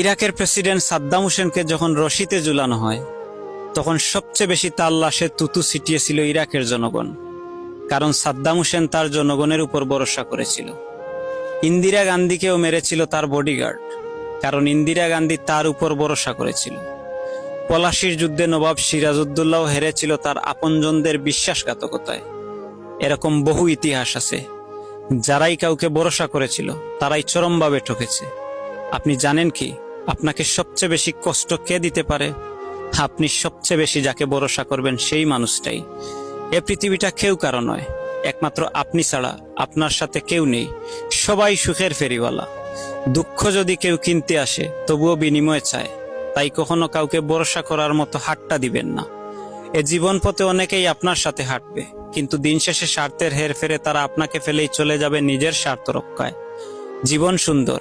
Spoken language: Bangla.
ইরাকের প্রেসিডেন্ট সাদ্দাম হোসেনকে যখন রশিতে ঝুলানো হয় তখন সবচেয়ে বেশি তার লাশে তুতু ছিটিয়েছিল ইরাকের জনগণ, কারণ সাদ্দাম হোসেন তার জনগণের উপর ভরসা করেছিল। ইন্দিরা গান্ধীকেও মেরেছিল তার বডিগার্ড, কারণ ইন্দিরা গান্ধী তার উপর ভরসা করেছিল। পলাশির যুদ্ধে নবাব সিরাজউদ্দৌলাও হেরেছিল তার আপনজনদের বিশ্বাসঘাতকতায়। এরকম বহু ইতিহাস আছে। যারাই কাউকে ভরসা করেছিল তারাই চরমভাবে ঠকেছে। আপনি জানেন কি আপনাকে সবচেয়ে বেশি কষ্ট কে দিতে পারে? আপনি সবচেয়ে বেশি যাকে ভরসা করবেন সেই মানুষটাই। এ পৃথিবীটা কেউ কারো নয়, একমাত্র আপনি ছাড়া আপনার সাথে কেউ নেই। সবাই সুখের ফেরিওয়ালা। দুঃখ যদি কেউ কিনতে আসে তবুও বিনিময় চায়। তাই কখনো কাউকে ভরসা করার মতো হাতটা দিবেন না। এ জীবন পথে অনেকেই আপনার সাথে হাঁটবে, কিন্তু দিন শেষে স্বার্থের হেরফেরে তারা আপনাকে ফেলেই চলে যাবে নিজের স্বার্থ রক্ষায়। জীবন সুন্দর,